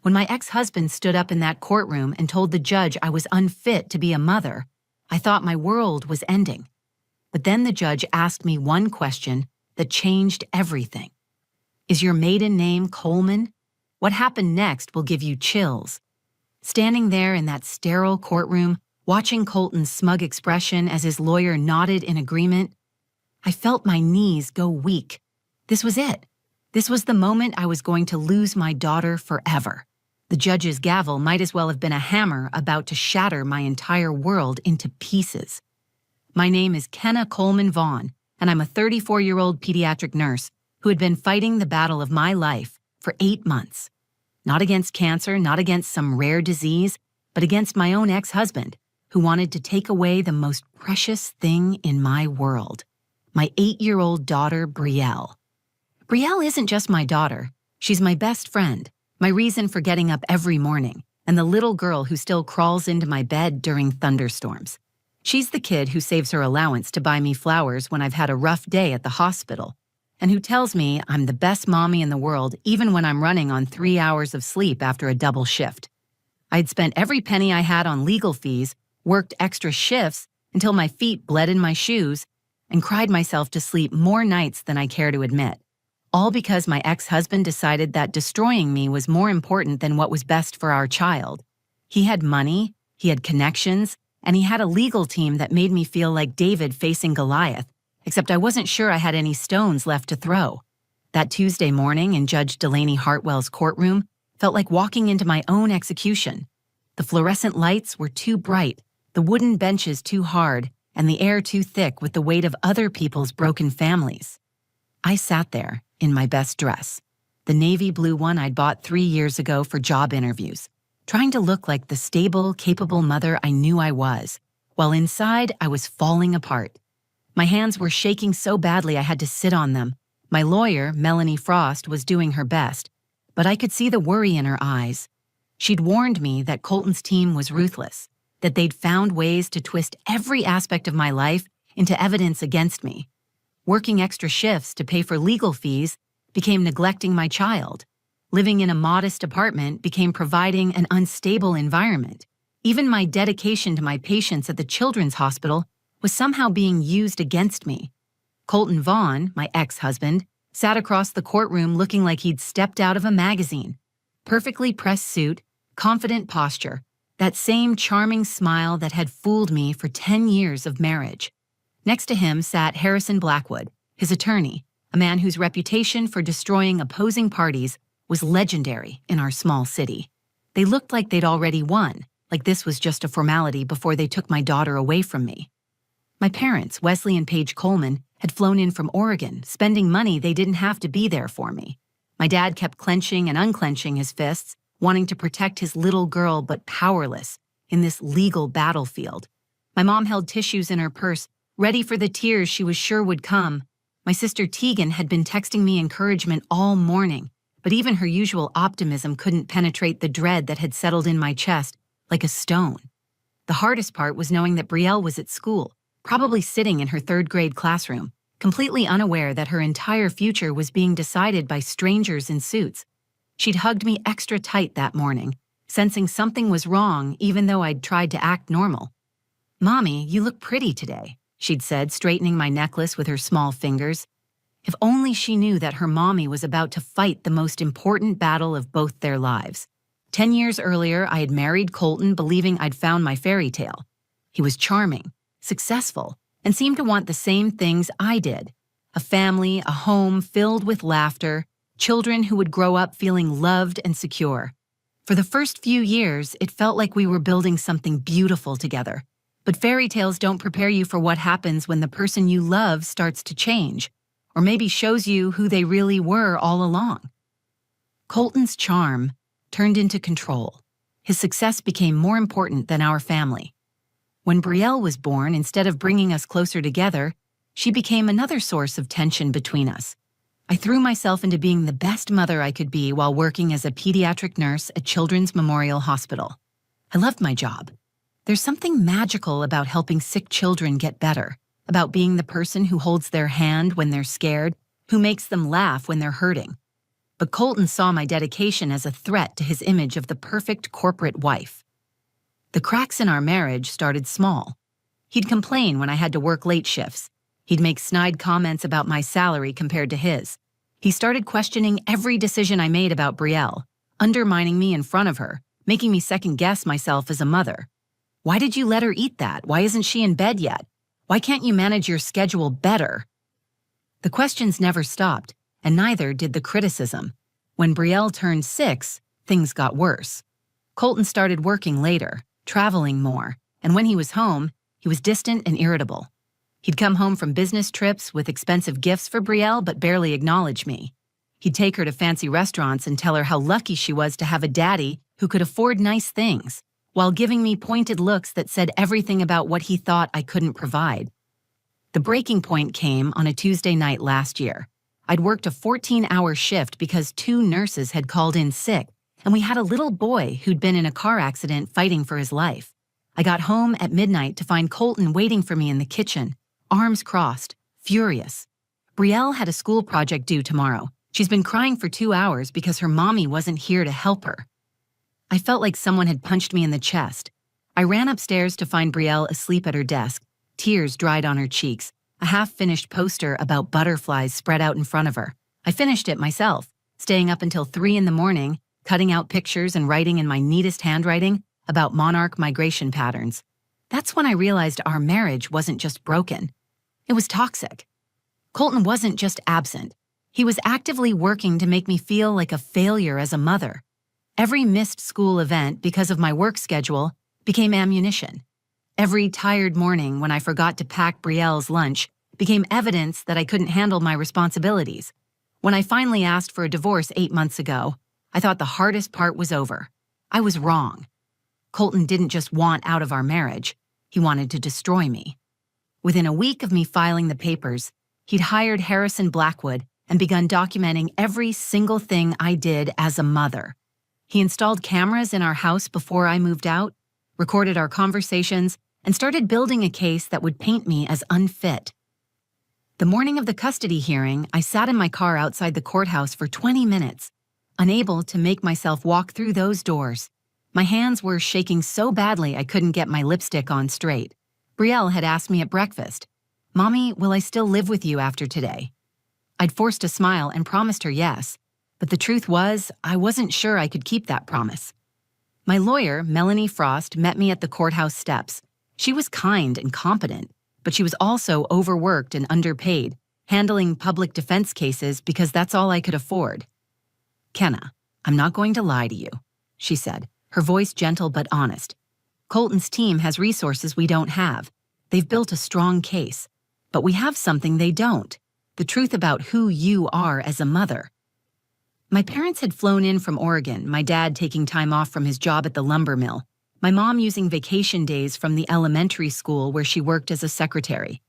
When my ex-husband stood up in that courtroom and told the judge I was unfit to be a mother, I thought my world was ending. But then the judge asked me one question that changed everything. Is your maiden name Coleman? What happened next will give you chills. Standing there in that sterile courtroom, watching Colton's smug expression as his lawyer nodded in agreement, I felt my knees go weak. This was it. This was the moment I was going to lose my daughter forever. The judge's gavel might as well have been a hammer about to shatter my entire world into pieces. My name is Kenna Coleman Vaughn, and I'm a 34-year-old pediatric nurse who had been fighting the battle of my life for 8 months. Not against cancer, not against some rare disease, but against my own ex-husband, who wanted to take away the most precious thing in my world, my 8-year-old daughter, Brielle. Brielle isn't just my daughter. She's my best friend, my reason for getting up every morning, and the little girl who still crawls into my bed during thunderstorms. She's the kid who saves her allowance to buy me flowers when I've had a rough day at the hospital, and who tells me I'm the best mommy in the world even when I'm running on 3 hours of sleep after a double shift. I'd spent every penny I had on legal fees, worked extra shifts until my feet bled in my shoes, and cried myself to sleep more nights than I care to admit. All because my ex-husband decided that destroying me was more important than what was best for our child. He had money, he had connections, and he had a legal team that made me feel like David facing Goliath, except I wasn't sure I had any stones left to throw. That Tuesday morning in Judge Delaney Hartwell's courtroom felt like walking into my own execution. The fluorescent lights were too bright, the wooden benches too hard, and the air too thick with the weight of other people's broken families. I sat there, in my best dress, the navy blue one I'd bought 3 years ago for job interviews, trying to look like the stable, capable mother I knew I was, while inside I was falling apart. My hands were shaking so badly I had to sit on them. My lawyer, Melanie Frost, was doing her best, but I could see the worry in her eyes. She'd warned me that Colton's team was ruthless, that they'd found ways to twist every aspect of my life into evidence against me. Working extra shifts to pay for legal fees became neglecting my child. Living in a modest apartment became providing an unstable environment. Even my dedication to my patients at the children's hospital was somehow being used against me. Colton Vaughn, my ex-husband, sat across the courtroom looking like he'd stepped out of a magazine. Perfectly pressed suit, confident posture, that same charming smile that had fooled me for 10 years of marriage. Next to him sat Harrison Blackwood, his attorney, a man whose reputation for destroying opposing parties was legendary in our small city. They looked like they'd already won, like this was just a formality before they took my daughter away from me. My parents, Wesley and Paige Coleman, had flown in from Oregon, spending money they didn't have to be there for me. My dad kept clenching and unclenching his fists, wanting to protect his little girl but powerless in this legal battlefield. My mom held tissues in her purse, ready for the tears she was sure would come. My sister Tegan had been texting me encouragement all morning, but even her usual optimism couldn't penetrate the dread that had settled in my chest like a stone. The hardest part was knowing that Brielle was at school, probably sitting in her 3rd grade classroom, completely unaware that her entire future was being decided by strangers in suits. She'd hugged me extra tight that morning, sensing something was wrong even though I'd tried to act normal. "Mommy, you look pretty today," she'd said, straightening my necklace with her small fingers. If only she knew that her mommy was about to fight the most important battle of both their lives. 10 years earlier, I had married Colton believing I'd found my fairy tale. He was charming, successful, and seemed to want the same things I did. A family, a home filled with laughter, children who would grow up feeling loved and secure. For the first few years, it felt like we were building something beautiful together. But fairy tales don't prepare you for what happens when the person you love starts to change, or maybe shows you who they really were all along. Colton's charm turned into control. His success became more important than our family. When Brielle was born, instead of bringing us closer together, she became another source of tension between us. I threw myself into being the best mother I could be while working as a pediatric nurse at Children's Memorial Hospital. I loved my job. There's something magical about helping sick children get better, about being the person who holds their hand when they're scared, who makes them laugh when they're hurting. But Colton saw my dedication as a threat to his image of the perfect corporate wife. The cracks in our marriage started small. He'd complain when I had to work late shifts. He'd make snide comments about my salary compared to his. He started questioning every decision I made about Brielle, undermining me in front of her, making me second-guess myself as a mother. Why did you let her eat that? Why isn't she in bed yet? Why can't you manage your schedule better? The questions never stopped, and neither did the criticism. When Brielle turned 6, things got worse. Colton started working later, traveling more, and when he was home, he was distant and irritable. He'd come home from business trips with expensive gifts for Brielle but barely acknowledge me. He'd take her to fancy restaurants and tell her how lucky she was to have a daddy who could afford nice things, while giving me pointed looks that said everything about what he thought I couldn't provide. The breaking point came on a Tuesday night last year. I'd worked a 14-hour shift because 2 nurses had called in sick, and we had a little boy who'd been in a car accident fighting for his life. I got home at midnight to find Colton waiting for me in the kitchen, arms crossed, furious. Brielle had a school project due tomorrow. She's been crying for 2 hours because her mommy wasn't here to help her. I felt like someone had punched me in the chest. I ran upstairs to find Brielle asleep at her desk, tears dried on her cheeks, a half-finished poster about butterflies spread out in front of her. I finished it myself, staying up until 3 in the morning, cutting out pictures and writing in my neatest handwriting about monarch migration patterns. That's when I realized our marriage wasn't just broken. It was toxic. Colton wasn't just absent. He was actively working to make me feel like a failure as a mother. Every missed school event because of my work schedule became ammunition. Every tired morning when I forgot to pack Brielle's lunch became evidence that I couldn't handle my responsibilities. When I finally asked for a divorce 8 months ago, I thought the hardest part was over. I was wrong. Colton didn't just want out of our marriage. He wanted to destroy me. Within a week of me filing the papers, he'd hired Harrison Blackwood and begun documenting every single thing I did as a mother. He installed cameras in our house before I moved out, recorded our conversations, and started building a case that would paint me as unfit. The morning of the custody hearing, I sat in my car outside the courthouse for 20 minutes, unable to make myself walk through those doors. My hands were shaking so badly I couldn't get my lipstick on straight. Brielle had asked me at breakfast, "Mommy, will I still live with you after today?" I'd forced a smile and promised her yes, but the truth was, I wasn't sure I could keep that promise. My lawyer, Melanie Frost, met me at the courthouse steps. She was kind and competent, but she was also overworked and underpaid, handling public defense cases because that's all I could afford. "Kenna, I'm not going to lie to you," she said, her voice gentle but honest. "Colton's team has resources we don't have. They've built a strong case, but we have something they don't, the truth about who you are as a mother." My parents had flown in from Oregon, my dad taking time off from his job at the lumber mill, my mom using vacation days from the elementary school where she worked as a secretary.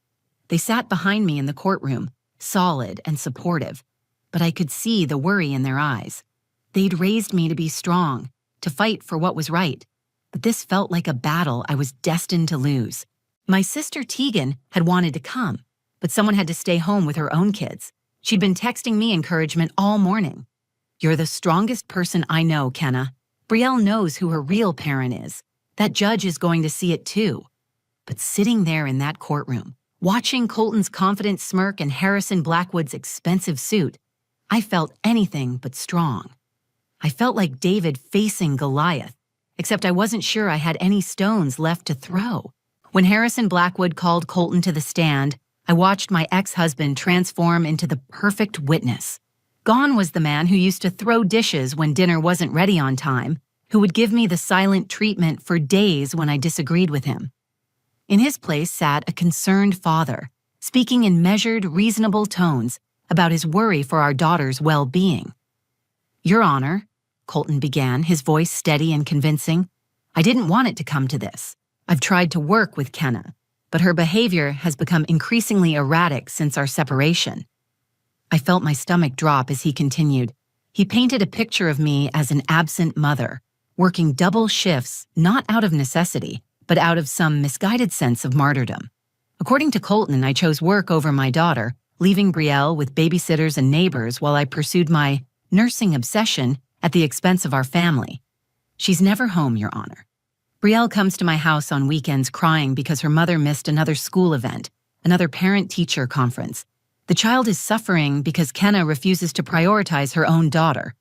They sat behind me in the courtroom, solid and supportive, but I could see the worry in their eyes. They'd raised me to be strong, to fight for what was right, but this felt like a battle I was destined to lose. My sister Tegan had wanted to come, but someone had to stay home with her own kids. She'd been texting me encouragement all morning. "You're the strongest person I know, Kenna. Brielle knows who her real parent is. That judge is going to see it too." But sitting there in that courtroom, watching Colton's confident smirk and Harrison Blackwood's expensive suit, I felt anything but strong. I felt like David facing Goliath, except I wasn't sure I had any stones left to throw. When Harrison Blackwood called Colton to the stand, I watched my ex-husband transform into the perfect witness. Gone was the man who used to throw dishes when dinner wasn't ready on time, who would give me the silent treatment for days when I disagreed with him. In his place sat a concerned father, speaking in measured, reasonable tones about his worry for our daughter's well-being. "Your Honor," Colton began, his voice steady and convincing, "I didn't want it to come to this. I've tried to work with Kenna, but her behavior has become increasingly erratic since our separation." I felt my stomach drop as he continued. He painted a picture of me as an absent mother, working double shifts, not out of necessity, but out of some misguided sense of martyrdom. According to Colton, I chose work over my daughter, leaving Brielle with babysitters and neighbors while I pursued my nursing obsession at the expense of our family. She's never home, Your Honor. Brielle comes to my house on weekends crying because her mother missed another school event, another parent-teacher conference. The child is suffering because Kenna refuses to prioritize her own daughter.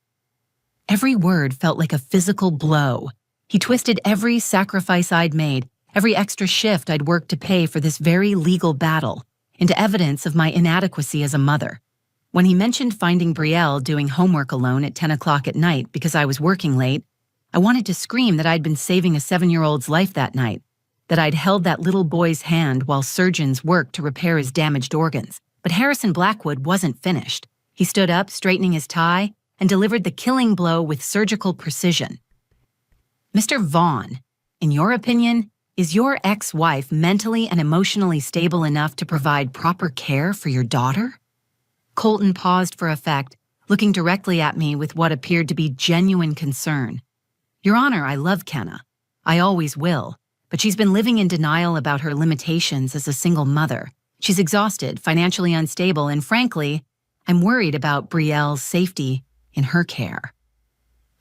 Every word felt like a physical blow. He twisted every sacrifice I'd made, every extra shift I'd worked to pay for this very legal battle, into evidence of my inadequacy as a mother. When he mentioned finding Brielle doing homework alone at 10 o'clock at night because I was working late, I wanted to scream that I'd been saving a 7-year-old's life that night, that I'd held that little boy's hand while surgeons worked to repair his damaged organs. But Harrison Blackwood wasn't finished. He stood up, straightening his tie, and delivered the killing blow with surgical precision. Mr. Vaughn, in your opinion, is your ex-wife mentally and emotionally stable enough to provide proper care for your daughter? Colton paused for effect, looking directly at me with what appeared to be genuine concern. Your Honor, I love Kenna. I always will. But she's been living in denial about her limitations as a single mother. She's exhausted, financially unstable, and frankly, I'm worried about Brielle's safety in her care.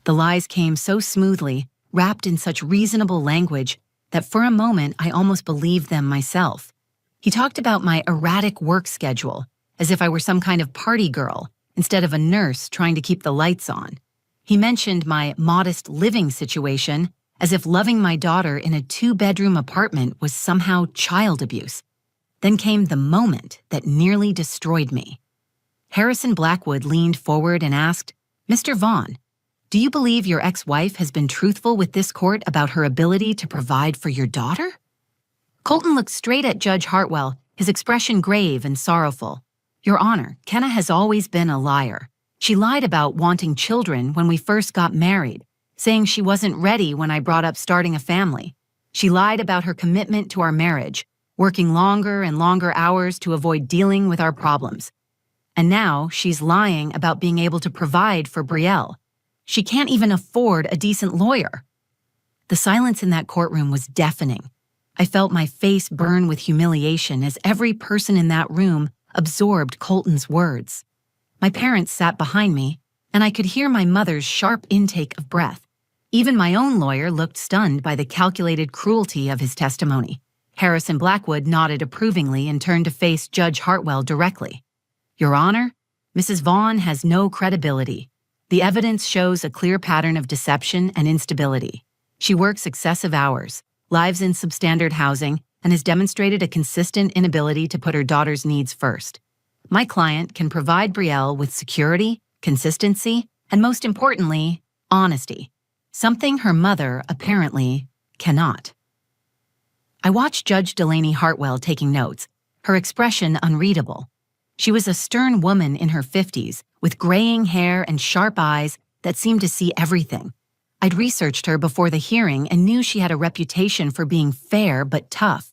The lies came so smoothly, wrapped in such reasonable language, that for a moment I almost believed them myself. He talked about my erratic work schedule, as if I were some kind of party girl, instead of a nurse trying to keep the lights on. He mentioned my modest living situation, as if loving my daughter in a 2-bedroom apartment was somehow child abuse. Then came the moment that nearly destroyed me. Harrison Blackwood leaned forward and asked, Mr. Vaughn, do you believe your ex-wife has been truthful with this court about her ability to provide for your daughter? Colton looked straight at Judge Hartwell, his expression grave and sorrowful. Your Honor, Kenna has always been a liar. She lied about wanting children when we first got married, saying she wasn't ready when I brought up starting a family. She lied about her commitment to our marriage, working longer and longer hours to avoid dealing with our problems. And now she's lying about being able to provide for Brielle. She can't even afford a decent lawyer. The silence in that courtroom was deafening. I felt my face burn with humiliation as every person in that room absorbed Colton's words. My parents sat behind me, and I could hear my mother's sharp intake of breath. Even my own lawyer looked stunned by the calculated cruelty of his testimony. Harrison Blackwood nodded approvingly and turned to face Judge Hartwell directly. Your Honor, Mrs. Vaughn has no credibility. The evidence shows a clear pattern of deception and instability. She works excessive hours, lives in substandard housing, and has demonstrated a consistent inability to put her daughter's needs first. My client can provide Brielle with security, consistency, and most importantly, honesty, something her mother apparently cannot. I watched Judge Delaney Hartwell taking notes, her expression unreadable. She was a stern woman in her 50s, with graying hair and sharp eyes that seemed to see everything. I'd researched her before the hearing and knew she had a reputation for being fair but tough.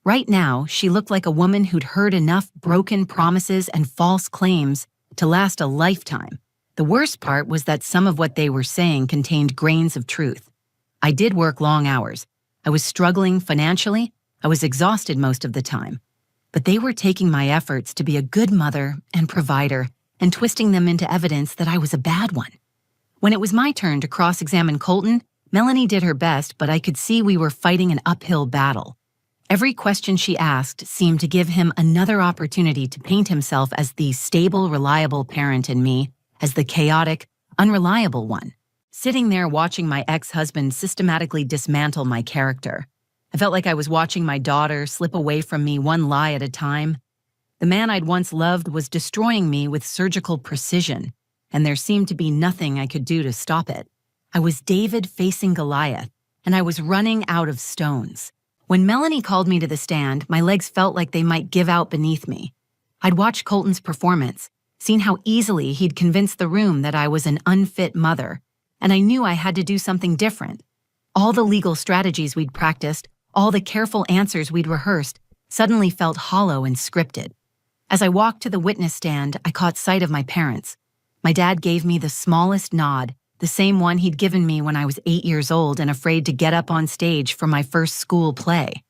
Right now, she looked like a woman who'd heard enough broken promises and false claims to last a lifetime. The worst part was that some of what they were saying contained grains of truth. I did work long hours. I was struggling financially. I was exhausted most of the time. But they were taking my efforts to be a good mother and provider and twisting them into evidence that I was a bad one. When it was my turn to cross-examine Colton, Melanie did her best, but I could see we were fighting an uphill battle. Every question she asked seemed to give him another opportunity to paint himself as the stable, reliable parent and me as the chaotic, unreliable one. Sitting there watching my ex-husband systematically dismantle my character, I felt like I was watching my daughter slip away from me one lie at a time. The man I'd once loved was destroying me with surgical precision, and there seemed to be nothing I could do to stop it. I was David facing Goliath, and I was running out of stones. When Melanie called me to the stand, my legs felt like they might give out beneath me. I'd watched Colton's performance, seen how easily he'd convinced the room that I was an unfit mother, and I knew I had to do something different. All the legal strategies we'd practiced, all the careful answers we'd rehearsed, suddenly felt hollow and scripted. As I walked to the witness stand, I caught sight of my parents. My dad gave me the smallest nod, the same one he'd given me when I was 8 years old and afraid to get up on stage for my first school play.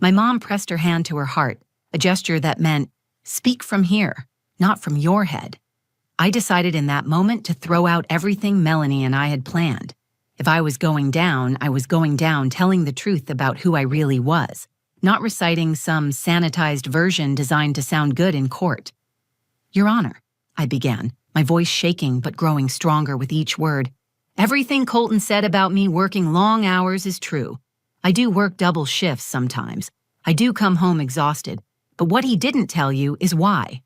My mom pressed her hand to her heart, a gesture that meant, speak from here, not from your head. I decided in that moment to throw out everything Melanie and I had planned. If I was going down, I was going down telling the truth about who I really was, not reciting some sanitized version designed to sound good in court. Your Honor, I began, my voice shaking but growing stronger with each word. Everything Colton said about me working long hours is true. I do work double shifts sometimes. I do come home exhausted. But what he didn't tell you is why.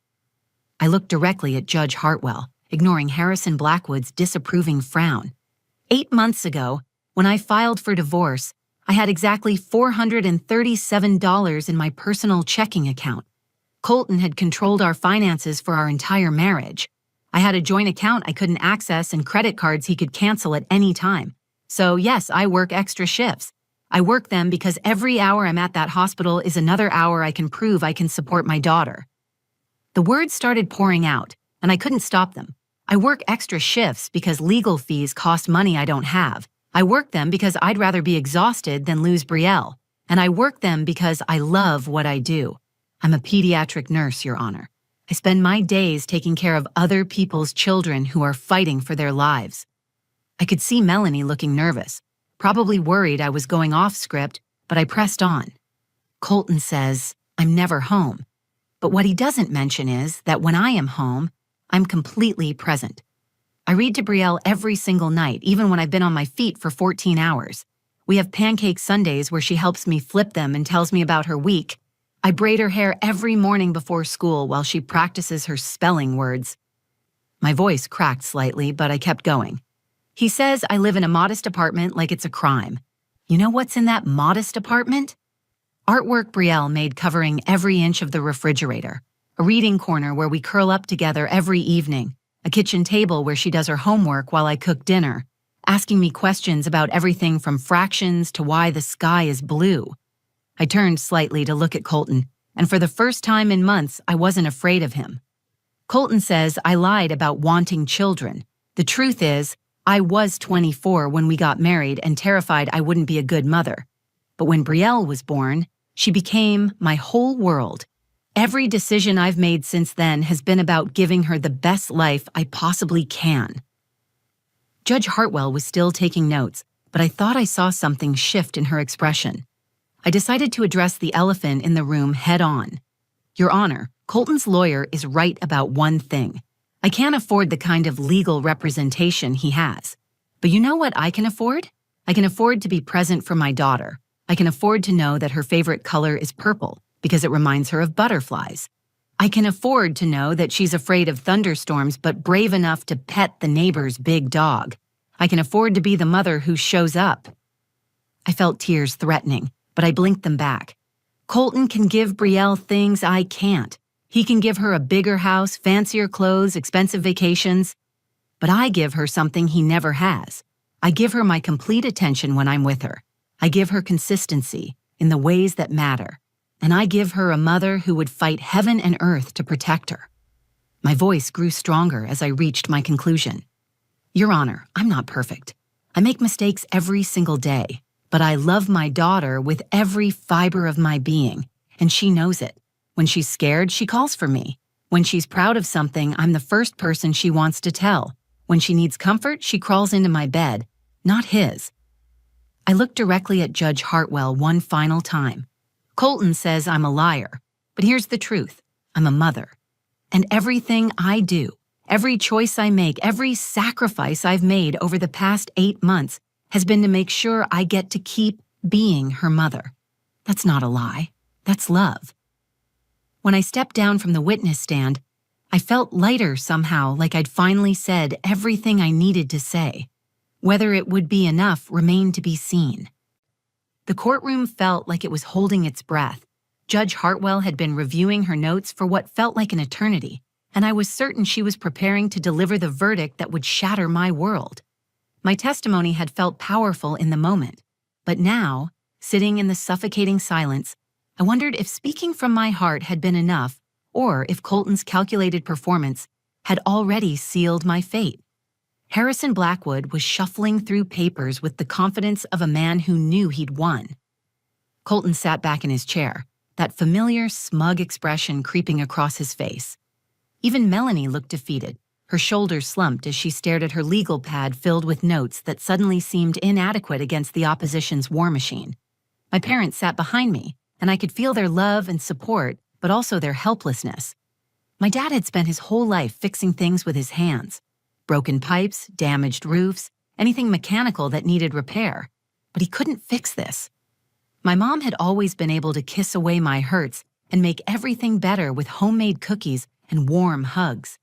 I looked directly at Judge Hartwell, ignoring Harrison Blackwood's disapproving frown. 8 months ago, when I filed for divorce, I had exactly $437 in my personal checking account. Colton had controlled our finances for our entire marriage. I had a joint account I couldn't access and credit cards he could cancel at any time. So yes, I work extra shifts. I work them because every hour I'm at that hospital is another hour I can prove I can support my daughter. The words started pouring out, and I couldn't stop them. I work extra shifts because legal fees cost money I don't have. I work them because I'd rather be exhausted than lose Brielle. And I work them because I love what I do. I'm a pediatric nurse, Your Honor. I spend my days taking care of other people's children who are fighting for their lives. I could see Melanie looking nervous, probably worried I was going off script, but I pressed on. Colton says, I'm never home. But what he doesn't mention is that when I am home, I'm completely present. I read to Brielle every single night, even when I've been on my feet for 14 hours. We have pancake Sundays where she helps me flip them and tells me about her week. I braid her hair every morning before school while she practices her spelling words. My voice cracked slightly, but I kept going. He says I live in a modest apartment like it's a crime. You know what's in that modest apartment? Artwork Brielle made covering every inch of the refrigerator, a reading corner where we curl up together every evening, a kitchen table where she does her homework while I cook dinner, asking me questions about everything from fractions to why the sky is blue. I turned slightly to look at Colton, and for the first time in months, I wasn't afraid of him. Colton says I lied about wanting children. The truth is, I was 24 when we got married and terrified I wouldn't be a good mother. But when Brielle was born, she became my whole world. Every decision I've made since then has been about giving her the best life I possibly can. Judge Hartwell was still taking notes, but I thought I saw something shift in her expression. I decided to address the elephant in the room head on. Your Honor, Colton's lawyer is right about one thing. I can't afford the kind of legal representation he has. But you know what I can afford? I can afford to be present for my daughter. I can afford to know that her favorite color is purple because it reminds her of butterflies. I can afford to know that she's afraid of thunderstorms but brave enough to pet the neighbor's big dog. I can afford to be the mother who shows up. I felt tears threatening, but I blinked them back. Colton can give Brielle things I can't. He can give her a bigger house, fancier clothes, expensive vacations. But I give her something he never has. I give her my complete attention when I'm with her. I give her consistency in the ways that matter. And I give her a mother who would fight heaven and earth to protect her. My voice grew stronger as I reached my conclusion. Your Honor, I'm not perfect. I make mistakes every single day, but I love my daughter with every fiber of my being, and she knows it. When she's scared, she calls for me. When she's proud of something, I'm the first person she wants to tell. When she needs comfort, she crawls into my bed, not his. I looked directly at Judge Hartwell one final time. Colton says I'm a liar, but here's the truth. I'm a mother. And everything I do, every choice I make, every sacrifice I've made over the past 8 months has been to make sure I get to keep being her mother. That's not a lie. That's love. When I stepped down from the witness stand, I felt lighter somehow, like I'd finally said everything I needed to say. Whether it would be enough remained to be seen. The courtroom felt like it was holding its breath. Judge Hartwell had been reviewing her notes for what felt like an eternity, and I was certain she was preparing to deliver the verdict that would shatter my world. My testimony had felt powerful in the moment, but now, sitting in the suffocating silence, I wondered if speaking from my heart had been enough, or if Colton's calculated performance had already sealed my fate. Harrison Blackwood was shuffling through papers with the confidence of a man who knew he'd won. Colton sat back in his chair, that familiar, smug expression creeping across his face. Even Melanie looked defeated, Her shoulders slumped as she stared at her legal pad filled with notes that suddenly seemed inadequate against the opposition's war machine. My parents sat behind me, and I could feel their love and support, but also their helplessness. My dad had spent his whole life fixing things with his hands. Broken pipes, damaged roofs, anything mechanical that needed repair. But he couldn't fix this. My mom had always been able to kiss away my hurts and make everything better with homemade cookies and warm hugs.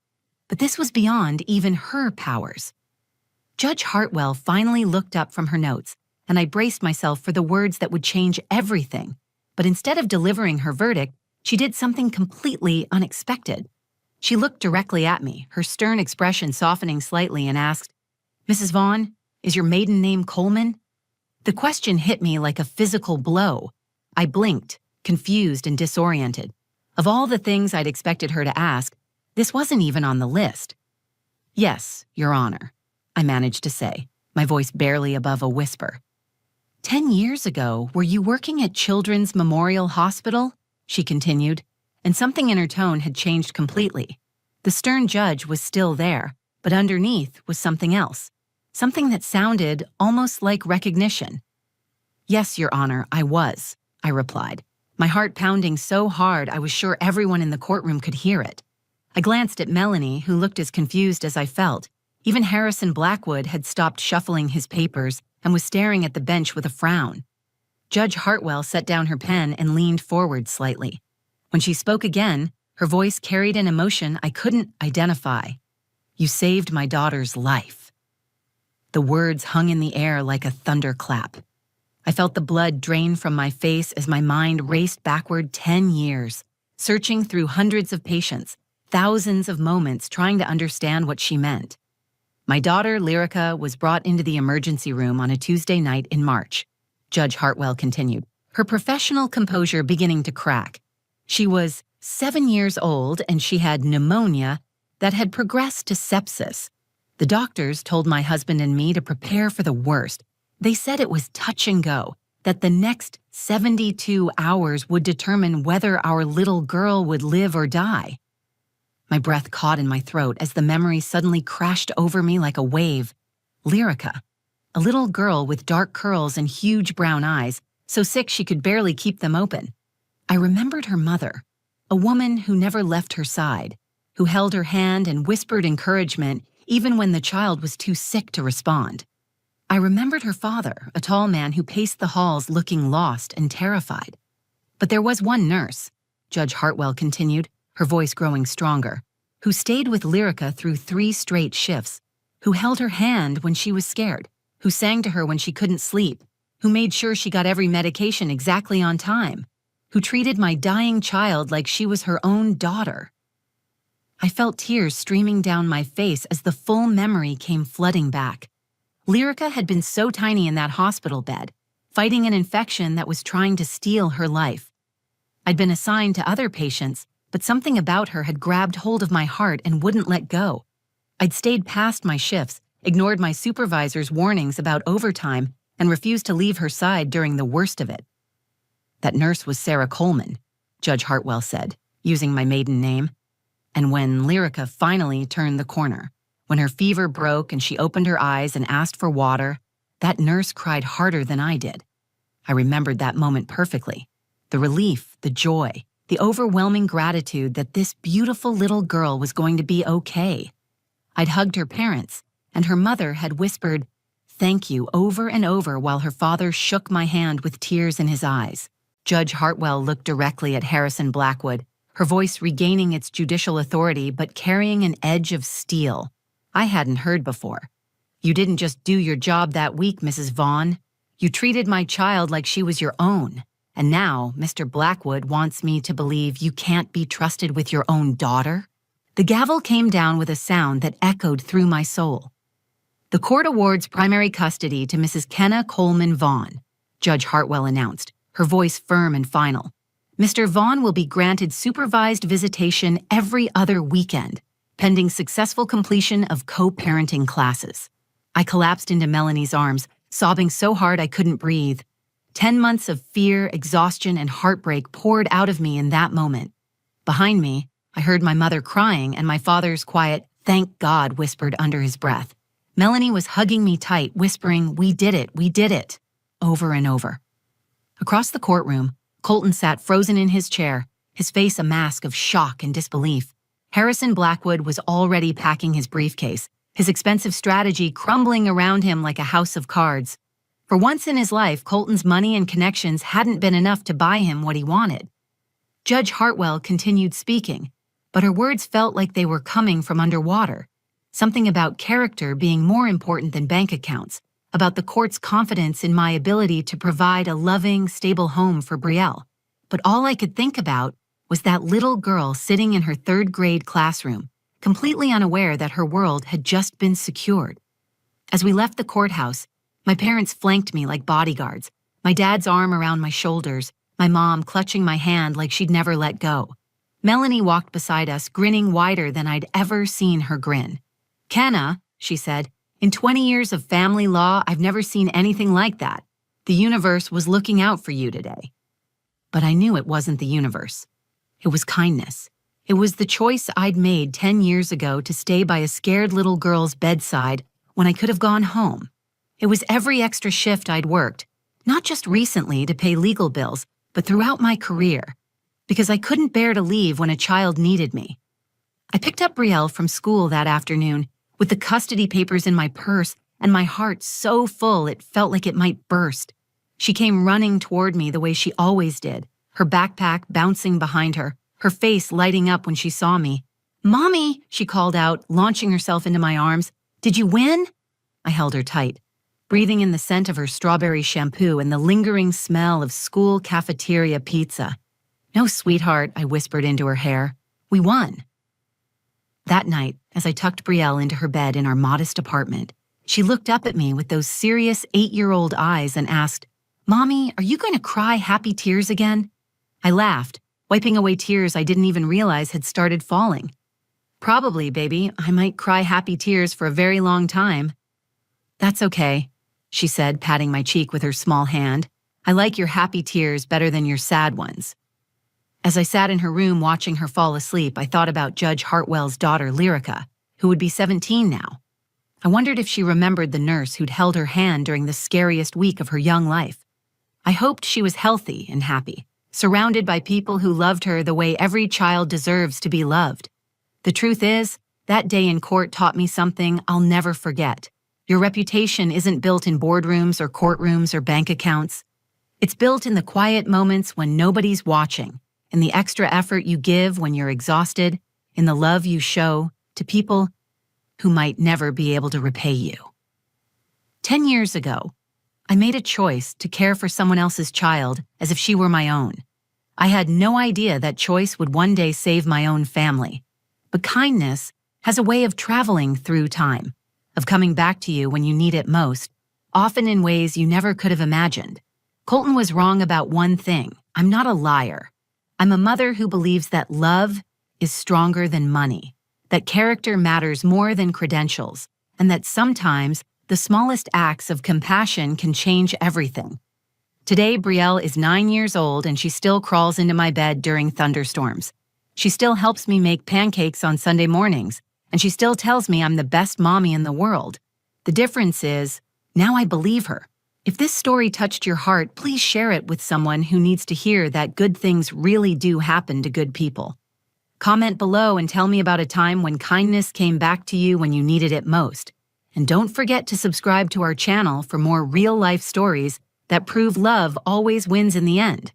But this was beyond even her powers. Judge Hartwell finally looked up from her notes, and I braced myself for the words that would change everything. But instead of delivering her verdict, she did something completely unexpected. She looked directly at me, her stern expression softening slightly, and asked, "Mrs. Vaughn, is your maiden name Coleman?" The question hit me like a physical blow. I blinked, confused and disoriented. Of all the things I'd expected her to ask, this wasn't even on the list. "Yes, Your Honor," I managed to say, my voice barely above a whisper. 10 years ago, were you working at Children's Memorial Hospital?" she continued, and something in her tone had changed completely. The stern judge was still there, but underneath was something else, something that sounded almost like recognition. "Yes, Your Honor, I was," I replied, my heart pounding so hard I was sure everyone in the courtroom could hear it. I glanced at Melanie, who looked as confused as I felt. Even Harrison Blackwood had stopped shuffling his papers and was staring at the bench with a frown. Judge Hartwell set down her pen and leaned forward slightly. When she spoke again, her voice carried an emotion I couldn't identify. "You saved my daughter's life." The words hung in the air like a thunderclap. I felt the blood drain from my face as my mind raced backward 10 years, searching through hundreds of patients, thousands of moments trying to understand what she meant. My daughter, Lyrica, was brought into the emergency room on a Tuesday night in March. Judge Hartwell continued, her professional composure beginning to crack. She was 7 years old and she had pneumonia that had progressed to sepsis. The doctors told my husband and me to prepare for the worst. They said it was touch and go, that the next 72 hours would determine whether our little girl would live or die. My breath caught in my throat as the memory suddenly crashed over me like a wave. Lyrica, a little girl with dark curls and huge brown eyes, so sick she could barely keep them open. I remembered her mother, a woman who never left her side, who held her hand and whispered encouragement even when the child was too sick to respond. I remembered her father, a tall man who paced the halls looking lost and terrified. But there was one nurse, Judge Hartwell continued, her voice growing stronger, who stayed with Lyrica through 3 straight shifts, who held her hand when she was scared, who sang to her when she couldn't sleep, who made sure she got every medication exactly on time, who treated my dying child like she was her own daughter. I felt tears streaming down my face as the full memory came flooding back. Lyrica had been so tiny in that hospital bed, fighting an infection that was trying to steal her life. I'd been assigned to other patients, but something about her had grabbed hold of my heart and wouldn't let go. I'd stayed past my shifts, ignored my supervisor's warnings about overtime, and refused to leave her side during the worst of it. That nurse was Sarah Coleman, Judge Hartwell said, using my maiden name. And when Lyrica finally turned the corner, when her fever broke and she opened her eyes and asked for water, that nurse cried harder than I did. I remembered that moment perfectly. The relief, the joy, the overwhelming gratitude that this beautiful little girl was going to be okay. I'd hugged her parents, and her mother had whispered, "Thank you," over and over while her father shook my hand with tears in his eyes. Judge Hartwell looked directly at Harrison Blackwood, her voice regaining its judicial authority but carrying an edge of steel I hadn't heard before. "You didn't just do your job that week, Mrs. Vaughn. You treated my child like she was your own. And now Mr. Blackwood wants me to believe you can't be trusted with your own daughter?" The gavel came down with a sound that echoed through my soul. "The court awards primary custody to Mrs. Kenna Coleman Vaughn," Judge Hartwell announced, her voice firm and final. "Mr. Vaughn will be granted supervised visitation every other weekend, pending successful completion of co-parenting classes." I collapsed into Melanie's arms, sobbing so hard I couldn't breathe. 10 months of fear, exhaustion, and heartbreak poured out of me in that moment. Behind me, I heard my mother crying and my father's quiet, Thank God, whispered under his breath. Melanie was hugging me tight, whispering, we did it, over and over. Across the courtroom, Colton sat frozen in his chair, his face a mask of shock and disbelief. Harrison Blackwood was already packing his briefcase, his expensive strategy crumbling around him like a house of cards. For once in his life, Colton's money and connections hadn't been enough to buy him what he wanted. Judge Hartwell continued speaking, but her words felt like they were coming from underwater. Something about character being more important than bank accounts, about the court's confidence in my ability to provide a loving, stable home for Brielle. But all I could think about was that little girl sitting in her third-grade classroom, completely unaware that her world had just been secured. As we left the courthouse, my parents flanked me like bodyguards, my dad's arm around my shoulders, my mom clutching my hand like she'd never let go. Melanie walked beside us, grinning wider than I'd ever seen her grin. Kenna, she said, in 20 years of family law, I've never seen anything like that. The universe was looking out for you today. But I knew it wasn't the universe. It was kindness. It was the choice I'd made 10 years ago to stay by a scared little girl's bedside when I could have gone home. It was every extra shift I'd worked, not just recently to pay legal bills, but throughout my career, because I couldn't bear to leave when a child needed me. I picked up Brielle from school that afternoon, with the custody papers in my purse and my heart so full it felt like it might burst. She came running toward me the way she always did, her backpack bouncing behind her, her face lighting up when she saw me. "Mommy," she called out, launching herself into my arms. "Did you win?" I held her tight, breathing in the scent of her strawberry shampoo and the lingering smell of school cafeteria pizza. "No, sweetheart," I whispered into her hair. "We won." That night, as I tucked Brielle into her bed in our modest apartment, she looked up at me with those serious 8-year-old eyes and asked, "Mommy, are you going to cry happy tears again?" I laughed, wiping away tears I didn't even realize had started falling. "Probably, baby. I might cry happy tears for a very long time." "That's okay," she said, patting my cheek with her small hand. "I like your happy tears better than your sad ones." As I sat in her room watching her fall asleep, I thought about Judge Hartwell's daughter, Lyrica, who would be 17 now. I wondered if she remembered the nurse who'd held her hand during the scariest week of her young life. I hoped she was healthy and happy, surrounded by people who loved her the way every child deserves to be loved. The truth is, that day in court taught me something I'll never forget. Your reputation isn't built in boardrooms or courtrooms or bank accounts. It's built in the quiet moments when nobody's watching, in the extra effort you give when you're exhausted, in the love you show to people who might never be able to repay you. 10 years ago, I made a choice to care for someone else's child as if she were my own. I had no idea that choice would one day save my own family. But kindness has a way of traveling through time, of coming back to you when you need it most, often in ways you never could have imagined. Colton was wrong about one thing. I'm not a liar. I'm a mother who believes that love is stronger than money, that character matters more than credentials, and that sometimes the smallest acts of compassion can change everything. Today, Brielle is 9 years old and she still crawls into my bed during thunderstorms. She still helps me make pancakes on Sunday mornings, and she still tells me I'm the best mommy in the world. The difference is, now I believe her. If this story touched your heart, please share it with someone who needs to hear that good things really do happen to good people. Comment below and tell me about a time when kindness came back to you when you needed it most. And don't forget to subscribe to our channel for more real-life stories that prove love always wins in the end.